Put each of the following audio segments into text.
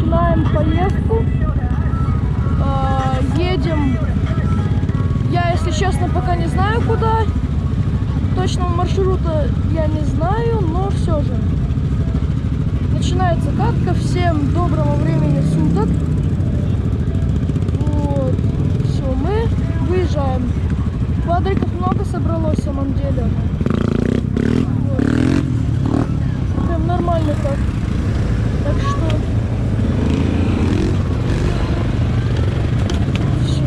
начинаем поездку. Едем. Я, если честно, пока не знаю куда. Точного маршрута я не знаю, но все же. Начинается катка. Всем доброго времени суток. Вот. Все, мы выезжаем. Квадриков много собралось в самом деле. Вот. Прям нормально так. Так что все.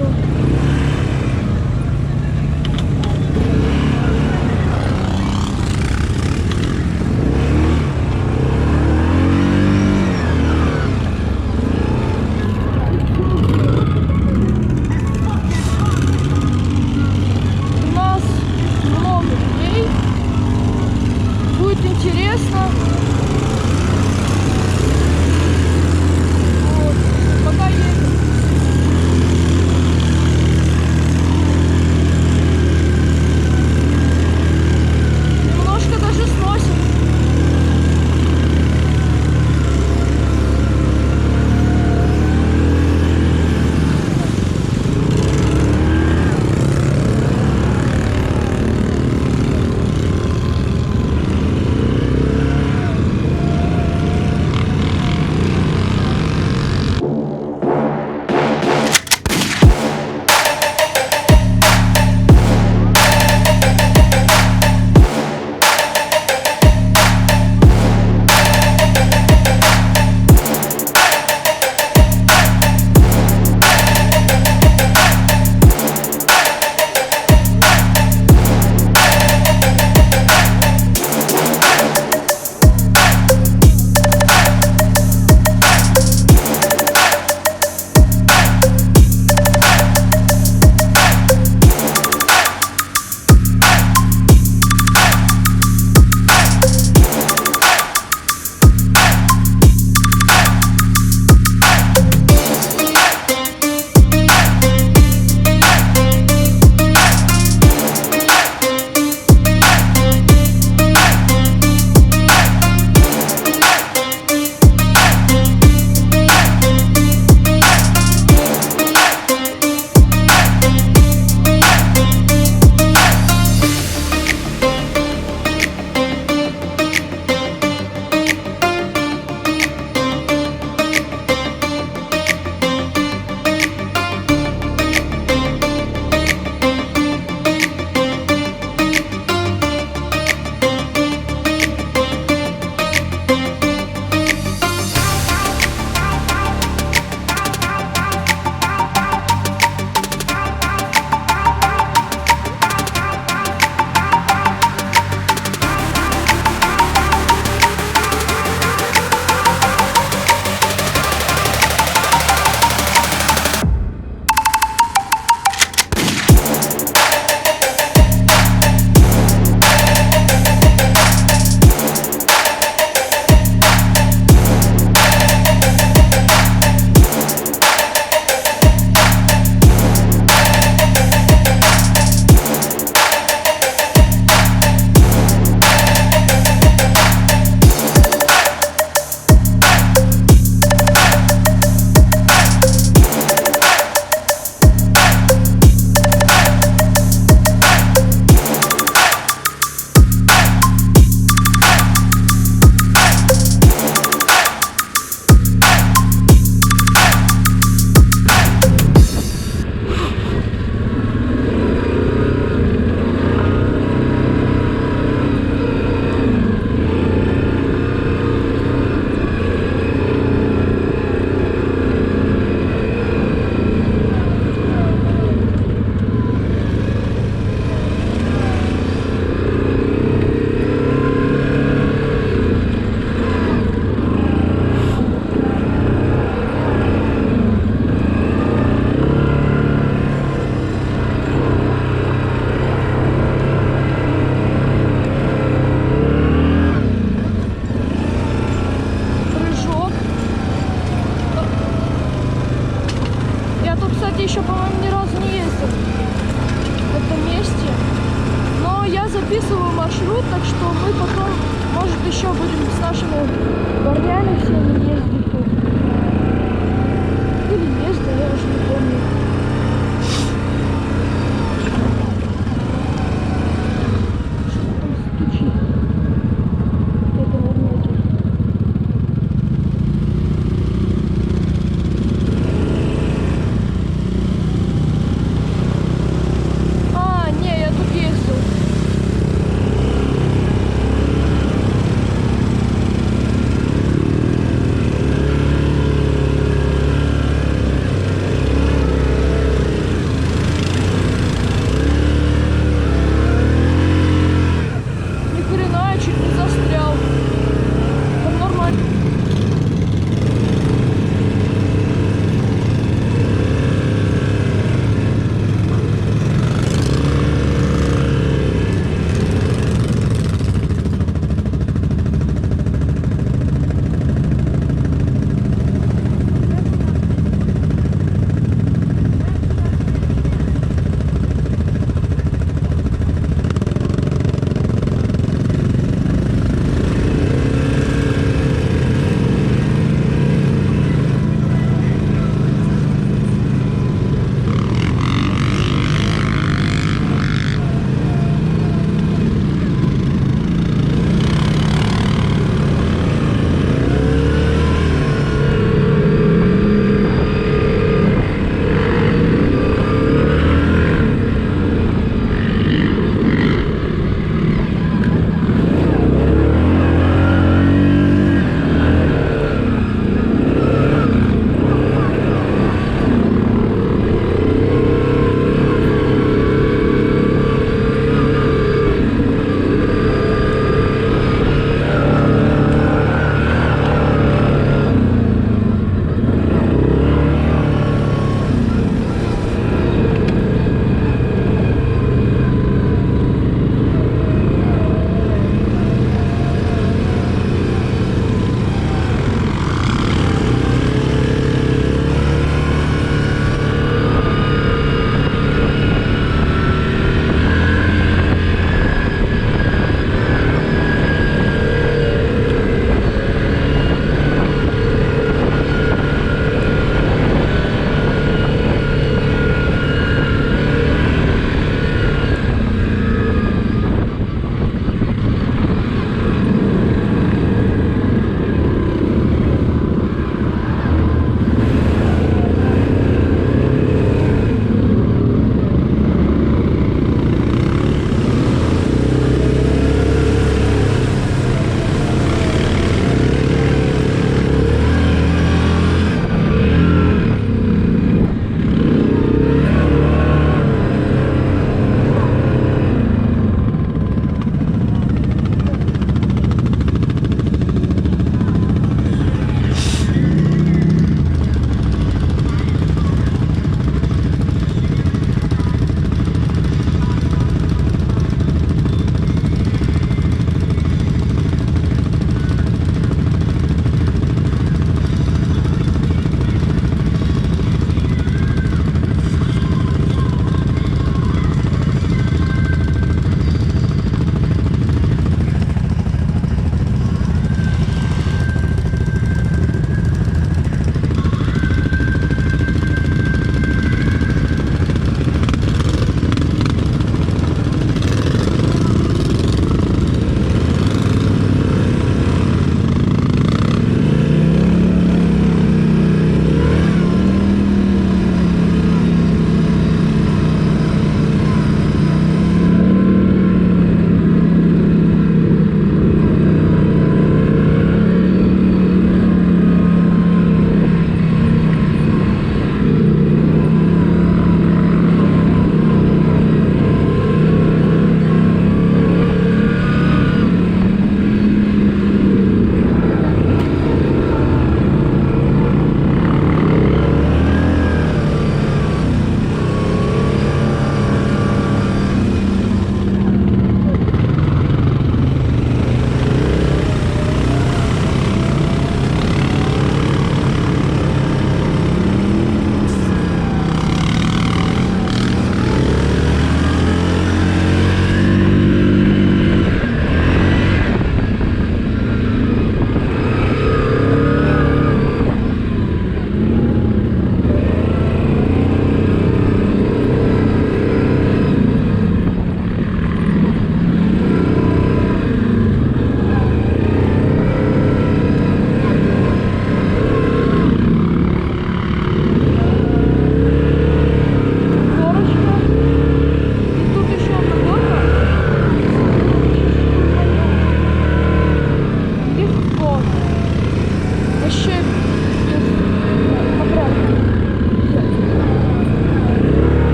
У нас много людей. Будет интересно. еще, по-моему, ни разу не ездил в этом месте. Но я записываю маршрут, так что мы потом, может, еще будем с нашими парнями всеми ездить тут. я уже не помню. Что-то там стучит. Это, наверное, это. А, не, я тут ездил.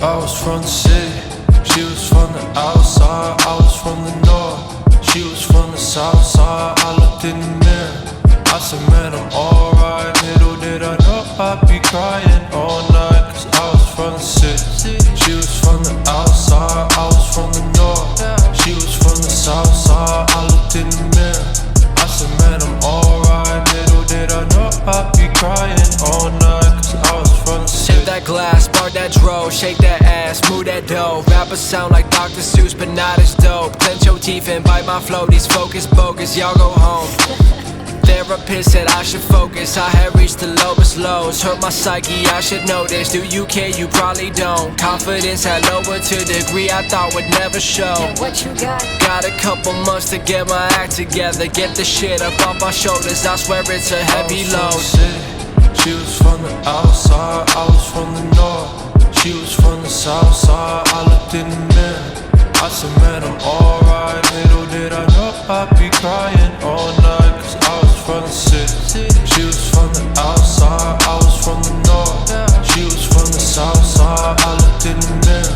I was from the city, she was from the outside. I was from the north, she was from the south side. I looked in the mirror, I said, man, I'm alright. Little did I know I'd be crying all night, cause I was from the city, she was from the outside. I was from the north, she was from the south side. I looked in the mirror, I said, man, I'm alright. Little did I know I'd be crying all night, cause I was from the city. Sip that glass, spark that dro, shake that ass, move that dough. Rappers sound like Dr. Seuss, but not as dope. Clench your teeth and bite my flow, these focus bogus, y'all go home. Therapist said I should focus, I had reached the lowest lows. Hurt my psyche, I should know this. Do you care? You probably don't. Confidence had lowered to a degree I thought would never show. What you got? Got a couple months to get my act together, get the shit up off my shoulders. I swear it's a heavy load. She was from the outside, I was from the north. She was from the south side. I looked in the mirror, I said, man, I'm alright. Little did I know I'd be crying all night, cause I was from the city. She was from the outside, I was from the north. She was from the south side. I looked in the mirror,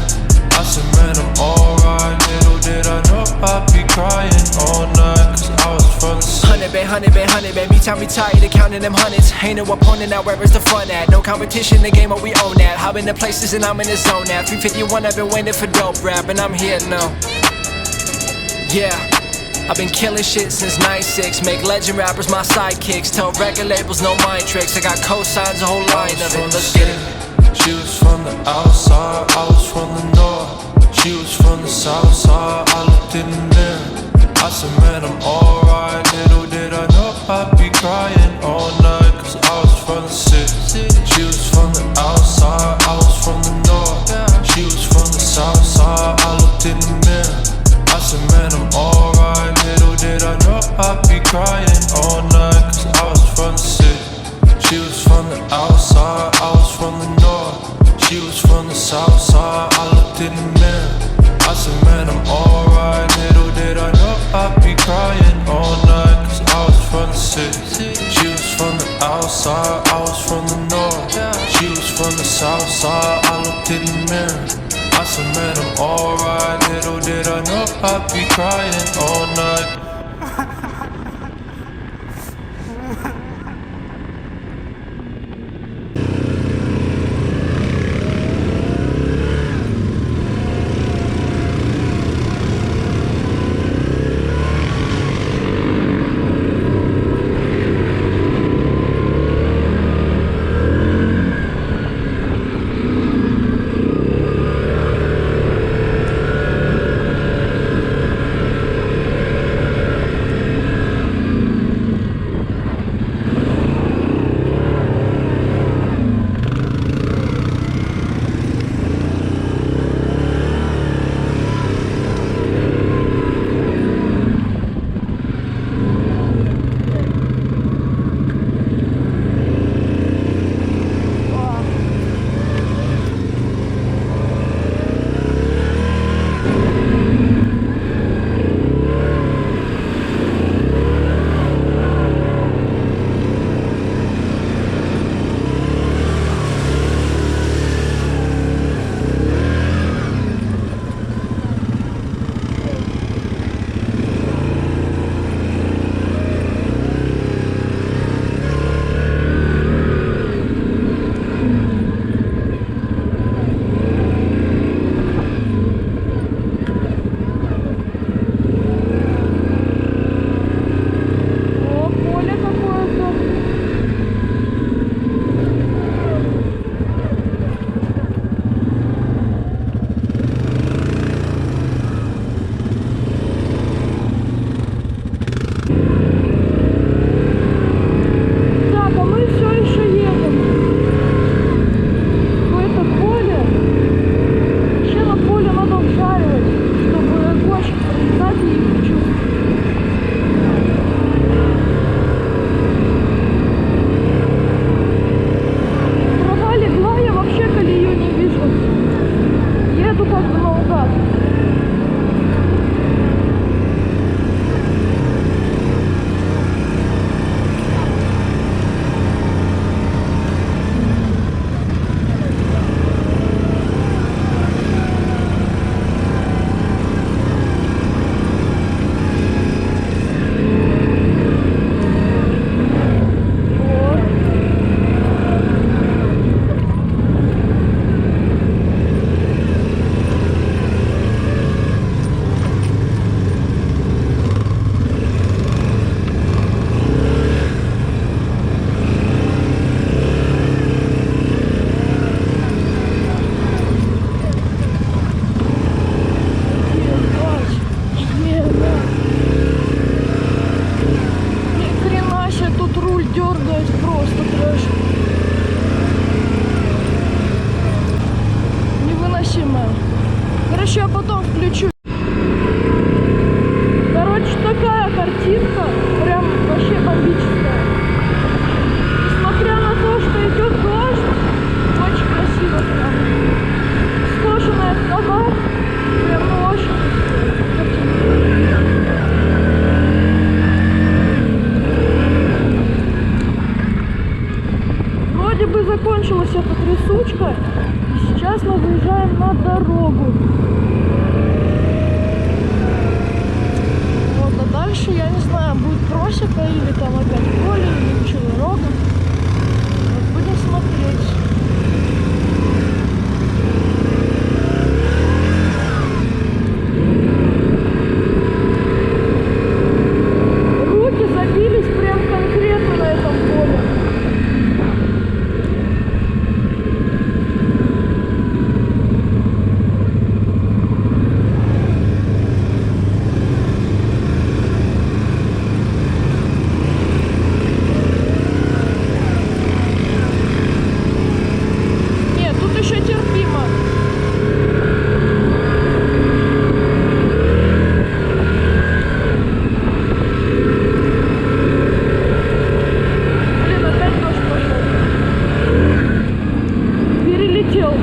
I said, man, I'm alright. Little did I know I'd be crying all night, cause I was from the city. 100 baby, time we tired of counting them hundreds. Ain't no opponent now, where is the fun at? No competition, the game where we own that. I've been to places and I'm in the zone now. 351, I've been waiting for dope rap and I'm here now. Yeah, I've been killing shit since 96. Make legend rappers my sidekicks. Tell record labels no mind tricks. I got cosigns, a whole line of it. Let's get it. She was from the outside, I was from the north. She was from the south side. I looked in the mirror, I said, man, I'm alright. Little did I know I'd be crying all night, cause I was from the city. She was from the outside, I was from the north. She was from the south side. I looked in the mirror, I said, man, I'm alright. Little did I know I'd be crying all night, cause I was from the city. She was from the outside, I was from the north. She was from the south side. I looked in the mirror, I said, man, I'm alright. Little did I know I'd be crying all night, cause I was from the city. She was from the outside, I was from the north. She was from the south side. I looked in the mirror, I said, man, I'm alright. Little did I know I'd be crying all night. невыносимая. Короче, я потом включу. Короче, такая картинка, прям вообще бомбическая. Несмотря на то, что идет дождь, очень красиво прям. Скошенная трава, прям очень вроде бы закончилась эта трясучка, и сейчас мы выезжаем на дорогу. Вот, а дальше, я не знаю, будет просека или там опять поле, или ничего, дорога. Вот, будем смотреть. Руки забились прям конкретно на этом поле. Нет, тут еще терпимо. Блин, опять дождь пошел. Перелетел.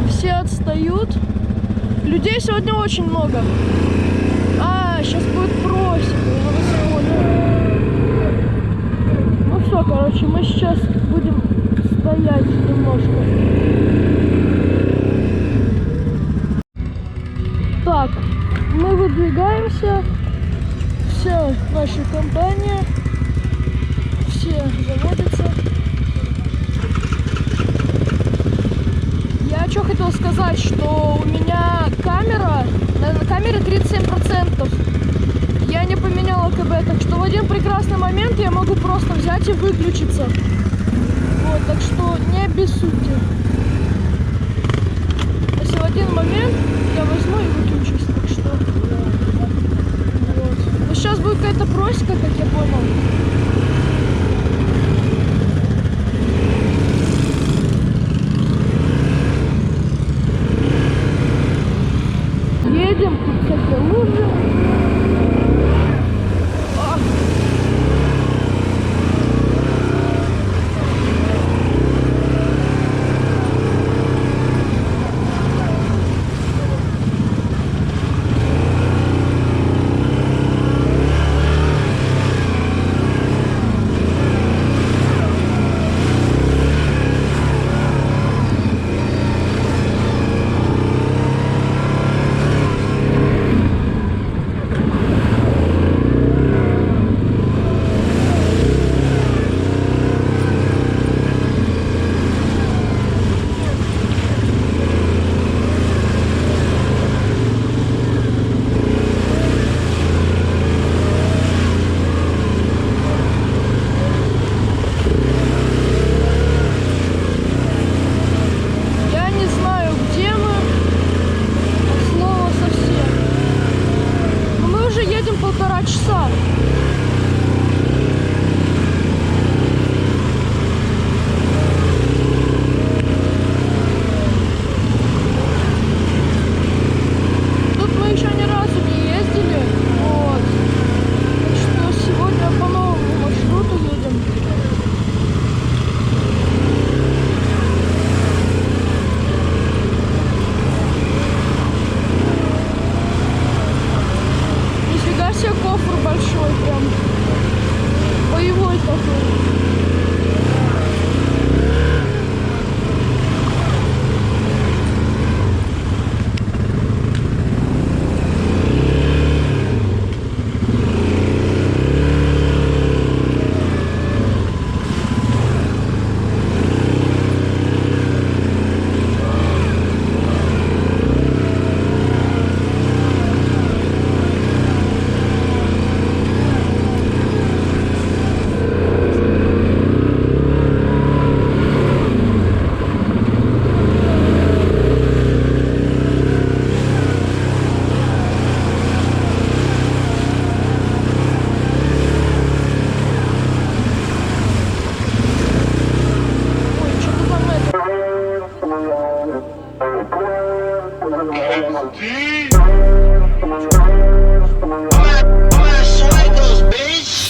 Все отстают. Людей сегодня очень много. А, сейчас будет просека. Ну все, короче, мы сейчас будем стоять немножко. Так, мы выдвигаемся. Вся наша компания. Все заводятся. Я что хотела сказать, что у меня камера, на камере 37%. Я не поменяла КБ, так что в один прекрасный момент я могу просто взять и выключиться. Вот, так что не обессудьте. Если в один момент я возьму и выключусь, так что... Вот. Но сейчас будет какая-то просека, как я понял. Едем, тут всякие лужи.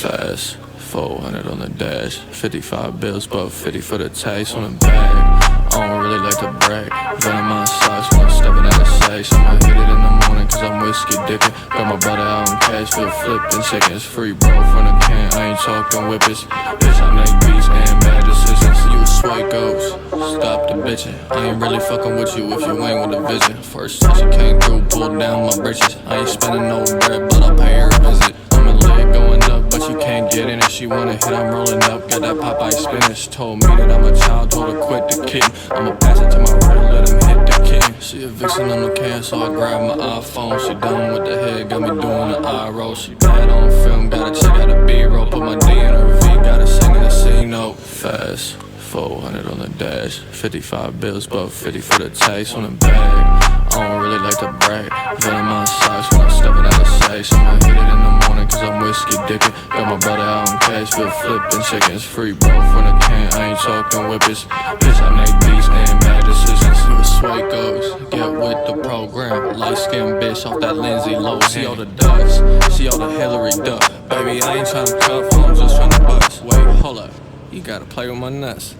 Fast 400 on the dash, 55 bills, but 50 for the taste on the bag. I don't really like to brag. Venom my socks when I'm stepping out of sight. I'ma hit it in the morning cause I'm whiskey dipping. Got my brother out in cash, feel flipping. Chickens free, bro, from the can. I ain't talking whippets. Bitch, I make beats and bad decisions. You a sway ghost, stop the bitching. I ain't really fucking with you if you ain't with a vision. First time she came through, pulled down my britches. I ain't spending no bread, but I'll pay her a visit. I'm a leg going up, but she can't get in. If she wanna hit, I'm rolling up. Got that Popeye spinach. Told me that I'm a child, told her quit the kitten. I'ma pass it to my right, let him hit the kitten. She a vixen on the can, so I grab my iPhone. She done with the head, got me doing the eye roll. She bad on film, gotta check out the B-roll. Put my D in her V, gotta sing in the C note. Fast 400 on the dash, 55 bills, but 50 for the taste on the bag. I don't really like to brag. Venom my socks when I'm stepping out of sight. I'ma hit it in the morning cause I'm whiskey dipping. Got my brother out in cash, feel flipping. Chickens free, bro, from the can. I ain't talking whippets. Bitch, I make beats and bad decisions. You a sway ghost, get with the program. Light skin bitch off that Lindsay low. See all the ducks, see all the Hillary duck. Baby, I ain't tryna cuff, I'm just tryna bust. Wait, hold up, you gotta play with my nuts.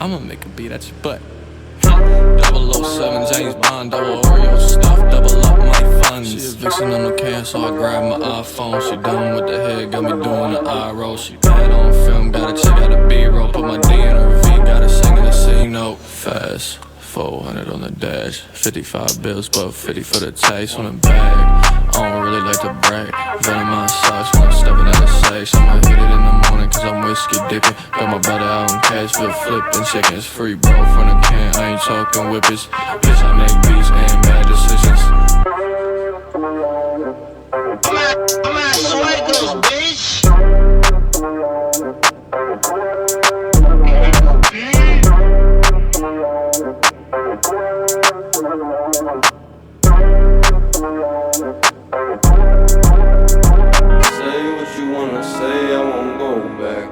I'ma make a beat at your butt. 007 James Bond, double Oreo stuff, double up my funds. She a vixen on the can, so I grab my iPhone. She done with the head, got me doing the eye roll. She bad on film, gotta check out the B-roll. Put my D in her V, gotta sing in the C note. Fast 400 on the dash, 55 bills, but 50 for the taste on the bag. I don't really like to brag. Venom my socks when I'm stepping out of sight. I'ma hit it in the morning cause I'm whiskey dipping. Got my brother out in cash, feel flipping. Chickens free, bro, from the can. I ain't talking whippets. Bitch, I make beats and bad decisions. I'm at Swagos, bitch. Say what you wanna say, I won't go back.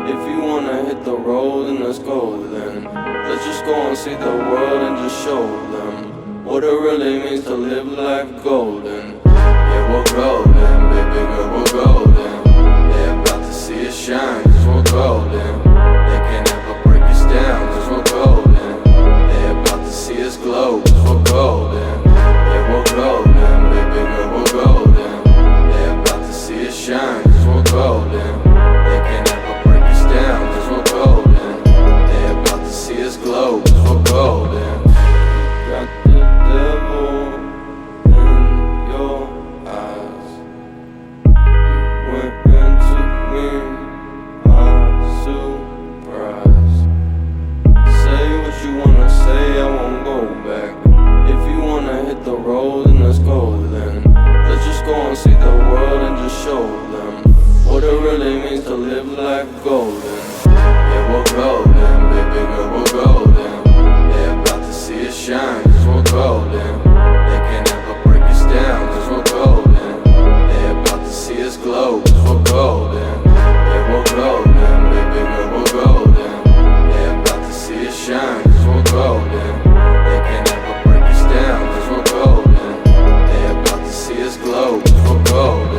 If you wanna hit the road, then let's go then. Let's just go and see the world and just show them what it really means to live life golden. Yeah, we're golden, baby girl, we're golden. They're about to see us shine, cause we're golden. They can't ever break us down, cause we're golden. They're about to see us glow, cause we're golden. Yeah, we're golden, baby girl, we're golden. They're about to see us shine, cause we're golden. They can't ever break us down, cause we're golden. They're about to see us glow, cause we're golden. Got the devil in your eyes. You went and took me by surprise. Say what you wanna say, I won't go back. If you wanna hit the road, then let's go then. Let's just go and see the world and just show them what it really means to live life golden. Yeah, we're golden, baby girl, we're golden. They're about to see us shine, cause we're golden. They can't ever break us down, cause we're golden. They're about to see us glow, cause we're golden. Yeah, we're golden, baby girl, we're golden. They're about to see us shine, cause we're golden. They can't ever break us down, cause we're golden. They're about to see us glow, cause we're golden.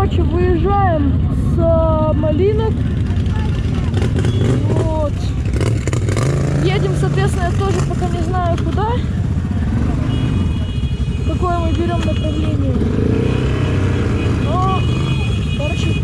короче, выезжаем с малинок. Вот. Едем, соответственно, я тоже пока не знаю куда. Какое мы берем направление. Но, короче...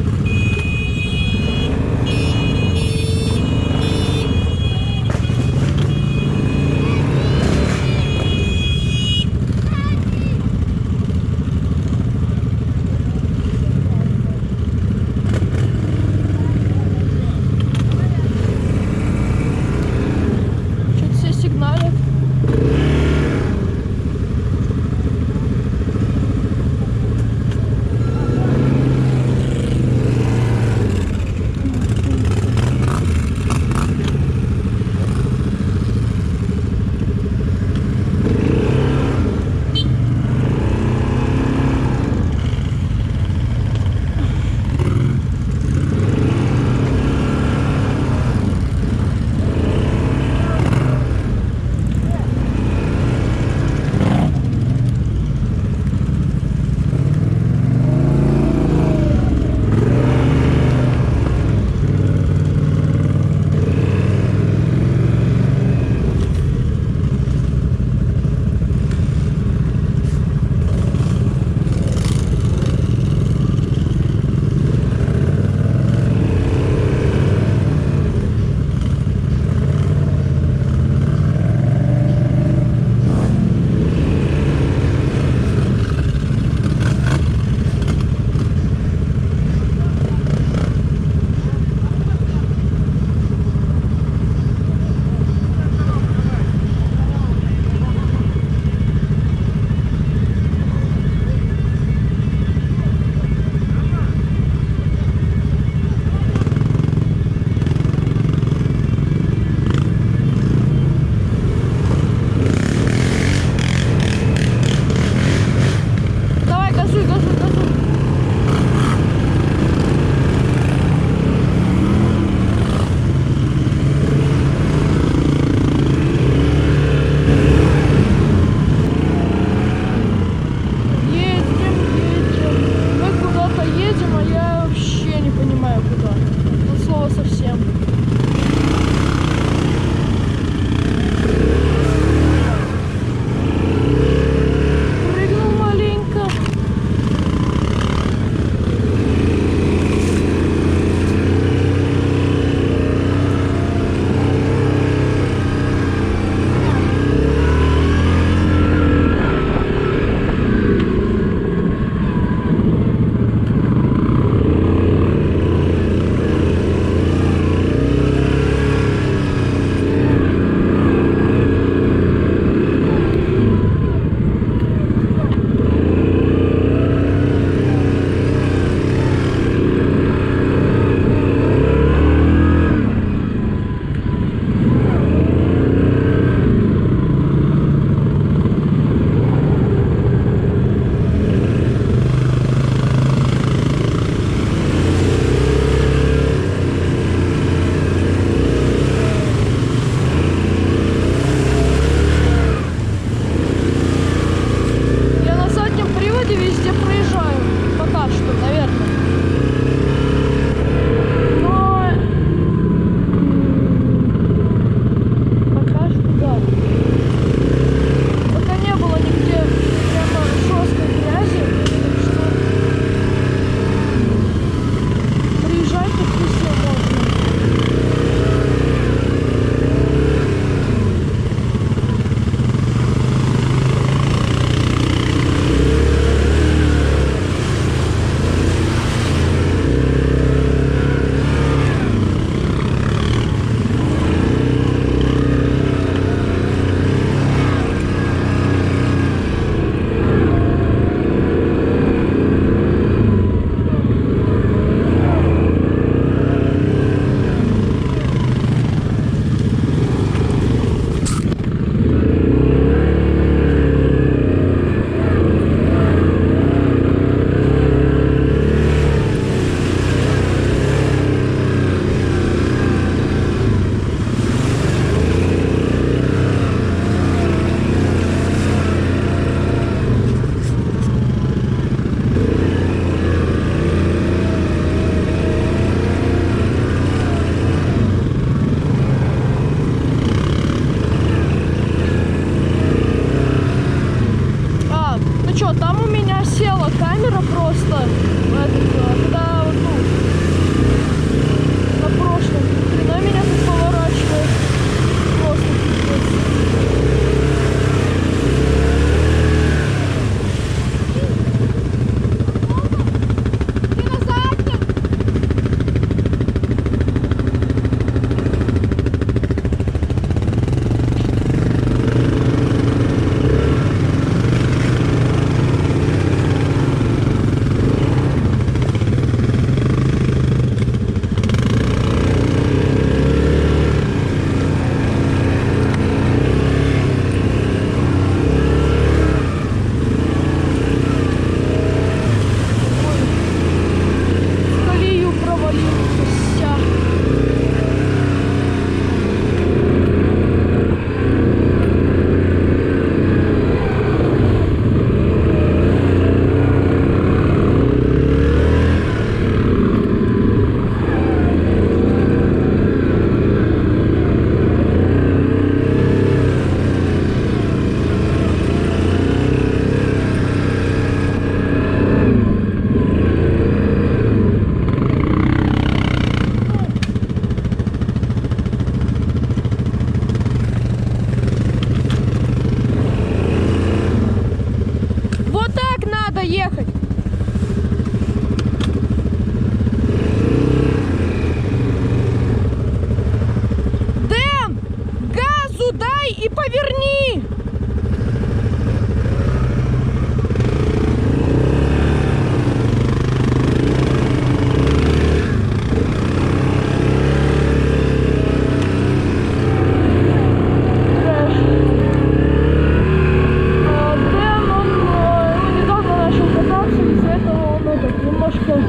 немножко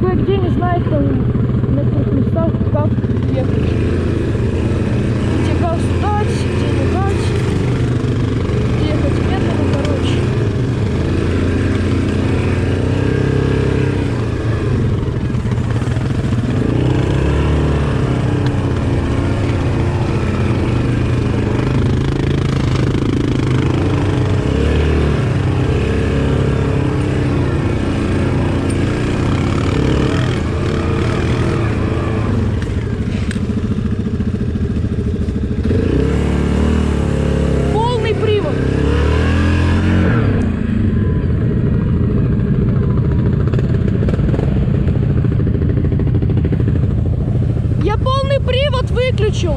кое-где не знает там в некоторых местах, как ехать. Где газ дать, где не дать, где ехать медленно, короче. Я полный привод выключил.